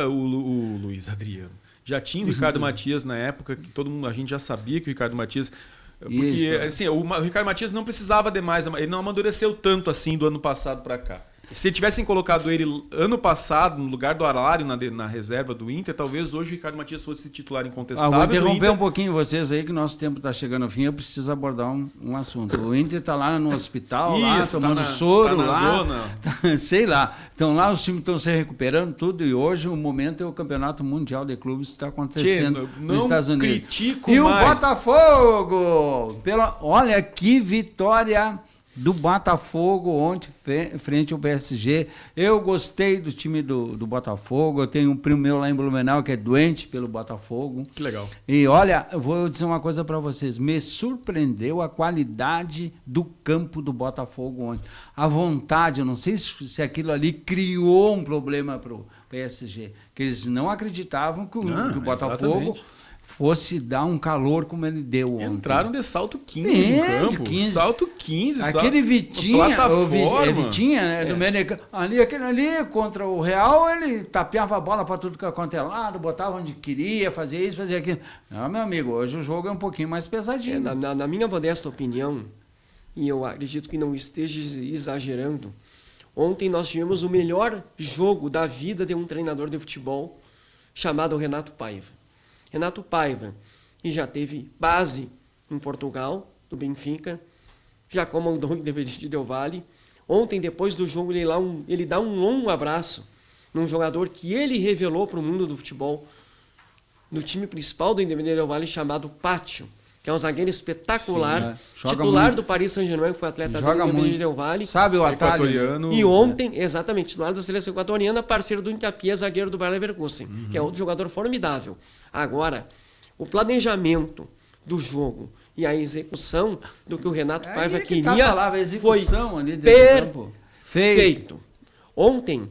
Adriano. Já tinha o Ricardo Matias na época, que a gente já sabia que o Ricardo Matias... Porque Isso. assim, o Ricardo Matias não precisava de mais, ele não amadureceu tanto assim do ano passado para cá. Se tivessem colocado ele ano passado no lugar do Alário na reserva do Inter, talvez hoje o Ricardo Matias fosse titular incontestável. Vou interromper do Inter. um pouquinho vocês aí, que nosso tempo está chegando ao fim. Eu preciso abordar um assunto. O Inter está lá no hospital, lá, Isso, tomando tá soro, tá na lá. zona. Sei lá. Então lá os times estão se recuperando tudo e hoje o momento é o Campeonato Mundial de Clubes que está acontecendo Tchê, nos não Estados Unidos. critico E mais. o Botafogo! Olha que vitória do Botafogo ontem, frente ao PSG. Eu gostei do time do Botafogo. Eu tenho um primo meu lá em Blumenau que é doente pelo Botafogo. Que legal. E olha, eu vou dizer uma coisa para vocês. Me surpreendeu a qualidade do campo do Botafogo ontem. A vontade, eu não sei se aquilo ali criou um problema para o PSG. Que eles não acreditavam que o Botafogo... Exatamente. Fosse dar um calor como ele deu ontem. Entraram de salto 15 em campo. 15. Salto 15. Aquele Vitinha, plataforma. Vitinha, né, do Menegão. Aquele ali, contra o Real, ele tapeava a bola para tudo que quanto é lado, botava onde queria, fazia isso, fazia aquilo. Não, meu amigo, hoje o jogo é um pouquinho mais pesadinho. Na minha modesta opinião, e eu acredito que não esteja exagerando, ontem nós tivemos o melhor jogo da vida de um treinador de futebol chamado Renato Paiva. Renato Paiva, que já teve base em Portugal, do Benfica, já comandou o Independente Del Valle. Ontem, depois do jogo, ele dá um longo abraço num jogador que ele revelou para o mundo do futebol, do time principal do Independente Del Valle, chamado Pátio, que é um zagueiro espetacular, titular do Paris Saint-Germain, que foi atleta do Independente Del Valle. Sabe o equatoriano. E ontem, exatamente, titular da seleção equatoriana, parceiro do Hincapié, zagueiro do Bayer Leverkusen, que é outro jogador formidável. Agora, o planejamento do jogo e a execução do que o Renato Paiva queria foi perfeito. Ontem,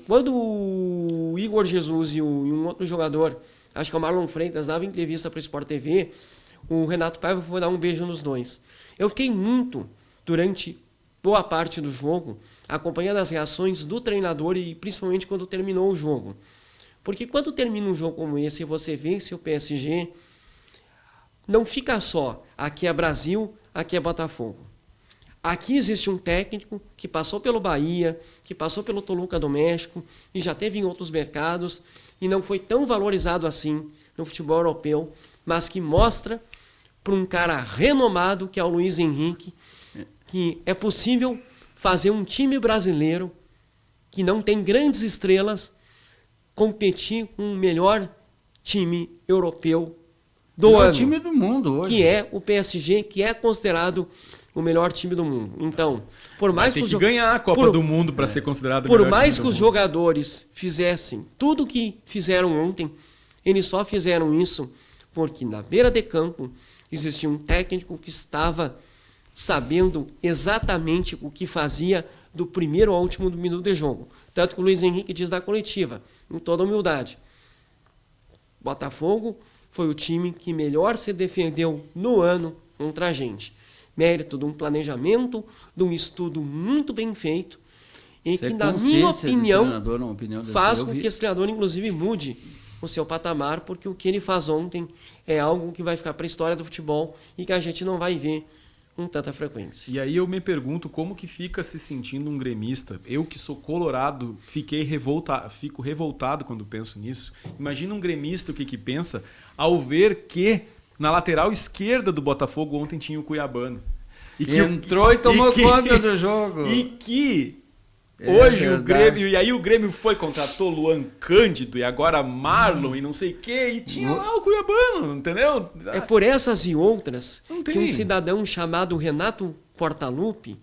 quando o Igor Jesus e um outro jogador, acho que é o Marlon Freitas, dava entrevista para o Sport TV, o Renato Paiva foi dar um beijo nos dois. Eu fiquei muito, durante boa parte do jogo, acompanhando as reações do treinador e principalmente quando terminou o jogo. Porque quando termina um jogo como esse e você vence o PSG, não fica só, aqui é Brasil, aqui é Botafogo. Aqui existe um técnico que passou pelo Bahia, que passou pelo Toluca do México e já teve em outros mercados e não foi tão valorizado assim no futebol europeu, mas que mostra para um cara renomado, que é o Luiz Henrique, que é possível fazer um time brasileiro que não tem grandes estrelas competir com o melhor time europeu do ano. O time do mundo hoje. Que é o PSG, que é considerado o melhor time do mundo. Então, por mais que ganhar a Copa do Mundo para ser considerado o melhor time do mundo. Por mais que os jogadores fizessem tudo o que fizeram ontem, eles só fizeram isso porque na beira de campo existia um técnico que estava sabendo exatamente o que fazia do primeiro ao último minuto de jogo. Tanto que o Luiz Henrique diz da coletiva, em toda humildade, Botafogo foi o time que melhor se defendeu no ano contra a gente. Mérito de um planejamento, de um estudo muito bem feito, e que, na minha opinião, faz com que esse treinador, inclusive, mude o seu patamar, porque o que ele faz ontem é algo que vai ficar para a história do futebol e que a gente não vai ver com tanta frequência. E aí eu me pergunto como que fica se sentindo um gremista. Eu que sou colorado, fico revoltado quando penso nisso. Imagina um gremista o que pensa ao ver que na lateral esquerda do Botafogo ontem tinha o Cuiabano. Entrou e tomou conta do jogo. E que hoje o Grêmio, e aí o Grêmio contratou Luan Cândido e agora Marlon e não sei o que, e tinha lá o Cuiabano, entendeu? É por essas e outras que um cidadão chamado Renato Portaluppi,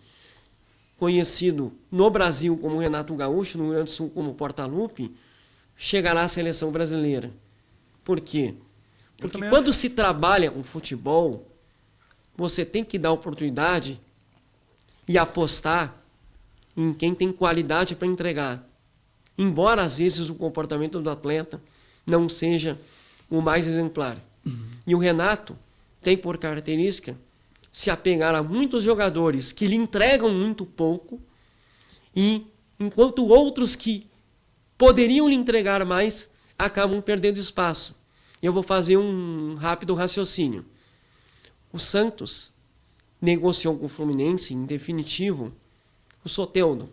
conhecido no Brasil como Renato Gaúcho, no Rio Grande do Sul como Portaluppi, chegará à seleção brasileira. Por quê? Porque quando se trabalha com futebol, você tem que dar oportunidade e apostar em quem tem qualidade para entregar. Embora, às vezes, o comportamento do atleta não seja o mais exemplar. E o Renato tem por característica se apegar a muitos jogadores que lhe entregam muito pouco, e enquanto outros que poderiam lhe entregar mais acabam perdendo espaço. Eu vou fazer um rápido raciocínio. O Santos negociou com o Fluminense, em definitivo, o Soteldo.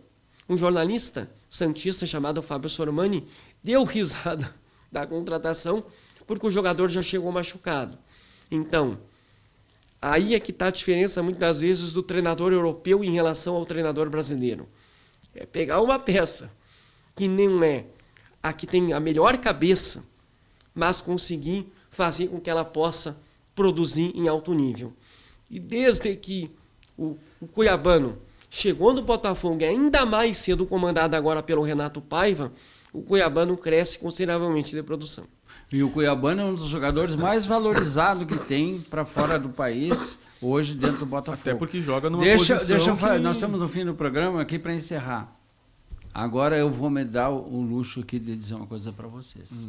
Um jornalista santista chamado Fábio Sormani deu risada da contratação porque o jogador já chegou machucado. Então, aí é que está a diferença muitas vezes do treinador europeu em relação ao treinador brasileiro. É pegar uma peça que não é a que tem a melhor cabeça, mas conseguir fazer com que ela possa produzir em alto nível. E desde que o Cuiabano chegou no Botafogo, ainda mais sendo comandado agora pelo Renato Paiva, o Cuiabano cresce consideravelmente de produção. E o Cuiabano é um dos jogadores mais valorizados que tem para fora do país, hoje dentro do Botafogo. Até porque joga numa posição Nós estamos no fim do programa aqui para encerrar. Agora eu vou me dar o luxo aqui de dizer uma coisa para vocês.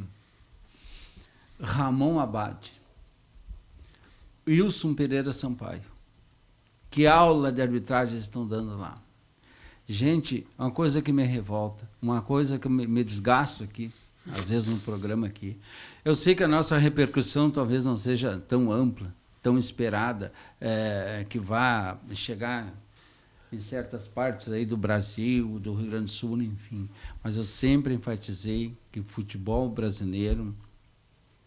Ramon Abad, Wilson Pereira Sampaio, que aula de arbitragem estão dando lá? Gente, uma coisa que me revolta, uma coisa que me desgasto aqui, às vezes no programa aqui. Eu sei que a nossa repercussão talvez não seja tão ampla, tão esperada, que vá chegar em certas partes aí do Brasil, do Rio Grande do Sul, enfim. Mas eu sempre enfatizei que o futebol brasileiro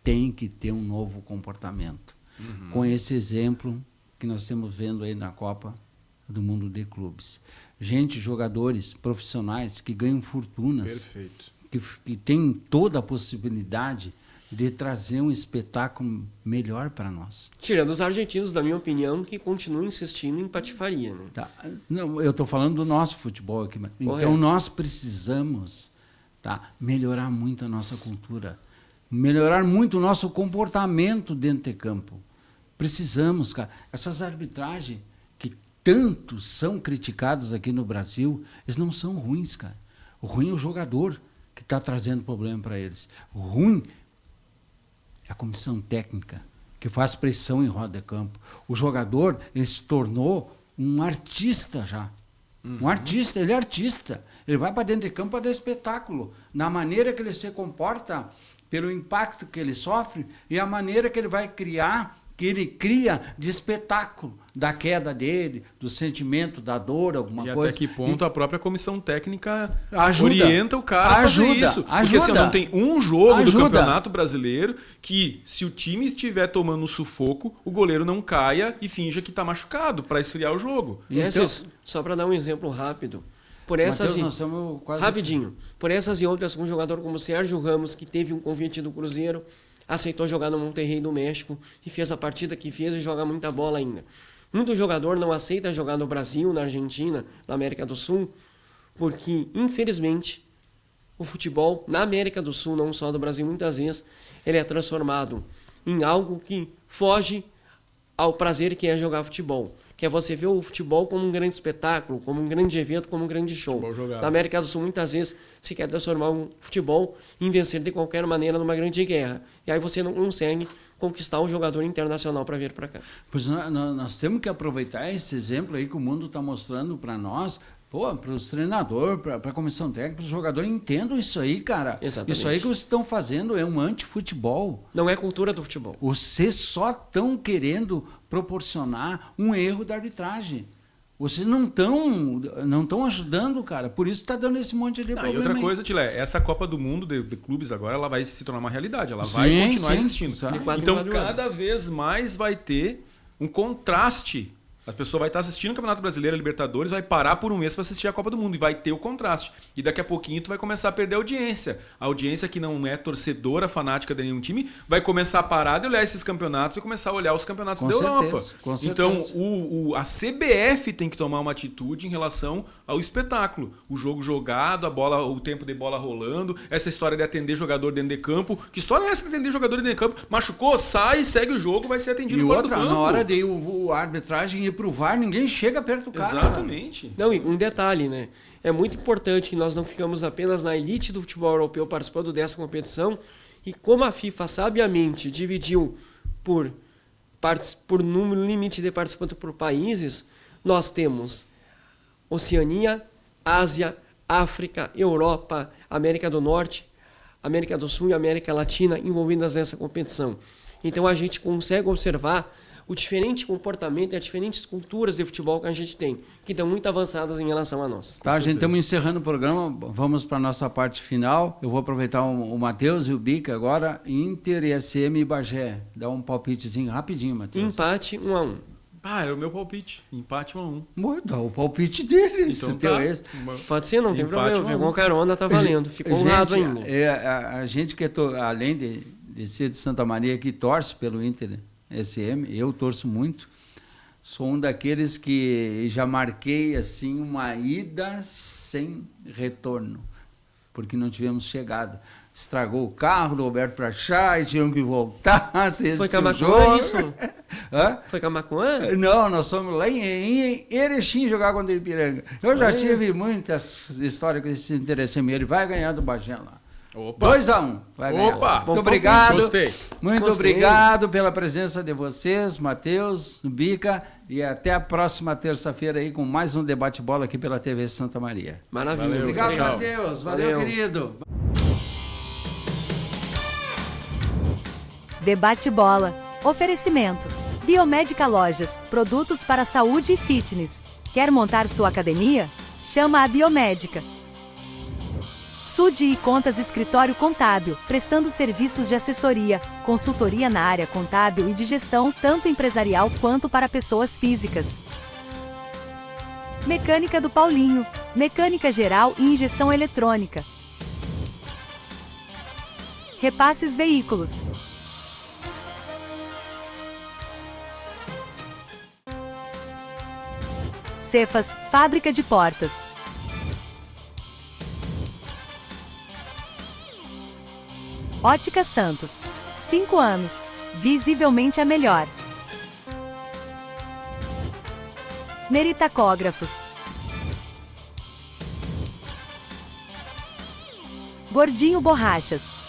tem que ter um novo comportamento. Com esse exemplo que nós estamos vendo aí na Copa do Mundo de Clubes. Gente, jogadores profissionais que ganham fortunas, que têm toda a possibilidade de trazer um espetáculo melhor para nós. Tirando os argentinos, na minha opinião, que continuam insistindo em patifaria. Né? Tá. Não, eu estou falando do nosso futebol aqui. Correto. Então nós precisamos, tá, melhorar muito a nossa cultura, melhorar muito o nosso comportamento dentro de campo. Precisamos, cara. Essas arbitragens que tanto são criticadas aqui no Brasil, eles não são ruins, cara. O ruim é o jogador que está trazendo problema para eles. O ruim é a comissão técnica, que faz pressão em roda de campo. O jogador, ele se tornou um artista já. Um artista, ele é artista. Ele vai para dentro de campo para dar espetáculo. Na maneira que ele se comporta, pelo impacto que ele sofre e a maneira que ele vai criar, que ele cria de espetáculo, da queda dele, do sentimento, da dor, alguma e coisa. Até que ponto a própria comissão técnica ajuda, orienta o cara a fazer isso. Porque assim, não tem um jogo do Campeonato Brasileiro que, se o time estiver tomando um sufoco, o goleiro não caia e finja que está machucado para esfriar o jogo. Então, só para dar um exemplo rápido, por essas rapidinho, por essas e outras, um jogador como o Sérgio Ramos, que teve um convite do Cruzeiro, aceitou jogar no Monterrey do México e fez a partida que fez e joga muita bola ainda. Muito jogador não aceita jogar no Brasil, na Argentina, na América do Sul, porque, infelizmente, o futebol na América do Sul, não só do Brasil, muitas vezes, ele é transformado em algo que foge ao prazer que é jogar futebol. Que é você ver o futebol como um grande espetáculo, como um grande evento, como um grande show. Na América do Sul, muitas vezes, se quer transformar o futebol em vencer de qualquer maneira numa grande guerra. E aí você não consegue conquistar um jogador internacional para vir para cá. Pois nós temos que aproveitar esse exemplo aí que o mundo está mostrando para nós, para os treinadores, para a comissão técnica, para os jogadores, entendam isso aí, cara. Exatamente. Isso aí que vocês estão fazendo é um antifutebol. Não é cultura do futebol. Vocês só estão querendo proporcionar um erro da arbitragem. Vocês não estão ajudando, cara. Por isso está dando esse monte de problema. E outra coisa, Tilé, essa Copa do Mundo de clubes agora, ela vai se tornar uma realidade. Ela vai continuar existindo. Então, cada vez mais vai ter um contraste. A pessoa vai estar assistindo o Campeonato Brasileiro, a Libertadores, vai parar por um mês para assistir a Copa do Mundo e vai ter o contraste. E daqui a pouquinho tu vai começar a perder a audiência. A audiência que não é torcedora, fanática de nenhum time, vai começar a parar de olhar esses campeonatos e começar a olhar os campeonatos da Europa. Com certeza. Então, a CBF tem que tomar uma atitude em relação ao espetáculo. O jogo jogado, o tempo de bola rolando, essa história de atender jogador dentro de campo. Que história é essa de atender jogador dentro de campo? Machucou, sai, segue o jogo, vai ser atendido fora do campo. Na hora de a arbitragem ir pro VAR, ninguém chega perto do cara. Exatamente. Não, e um detalhe, né? É muito importante que nós não ficamos apenas na elite do futebol europeu participando dessa competição, e como a FIFA sabiamente dividiu por número limite de participantes por países, nós temos Oceania, Ásia, África, Europa, América do Norte, América do Sul e América Latina envolvidas nessa competição. Então a gente consegue observar o diferente comportamento e as diferentes culturas de futebol que a gente tem, que estão muito avançadas em relação a nós. Tá, gente, estamos encerrando o programa, vamos para a nossa parte final. Eu vou aproveitar o Matheus e o Bica agora. Inter, SM e Bagé. Dá um palpitezinho rapidinho, Matheus. Empate 1-1. É o meu palpite. Empate 1-1. Dá o palpite dele. Então Pode ser, não tem problema. Pegou carona, tá valendo. Ficou honrado ainda. A gente que além de ser de Santa Maria, que torce pelo Inter SM, eu torço muito. Sou um daqueles que já marquei assim uma ida sem retorno, porque não tivemos chegada. Estragou o carro do Roberto Prachá e tinham que voltar. Foi Camacuã isso? Hã? Foi Camacuã? Não, nós somos lá em Erechim jogar contra o Ipiranga. Eu já tive muitas histórias com esse interessamento. Ele vai ganhar do Bagé lá. Opa! 2-1. Vai ganhar. Opa! Muito obrigado. Gostei. Muito Gostei. obrigado pela presença de vocês, Matheus, Bica, e até a próxima terça-feira aí com mais um debate bola aqui pela TV Santa Maria. Maravilha. Valeu, Obrigado, tchau. Matheus. Valeu, querido. Debate Bola. Oferecimento. Biomédica Lojas. Produtos para saúde e fitness. Quer montar sua academia? Chama a Biomédica. Sude e Contas Escritório Contábil, prestando serviços de assessoria, consultoria na área contábil e de gestão, tanto empresarial quanto para pessoas físicas. Mecânica do Paulinho. Mecânica geral e injeção eletrônica. Repasses Veículos. Cefas, fábrica de portas. Ótica Santos. 5 anos. Visivelmente a melhor. Meritacógrafos. Gordinho Borrachas.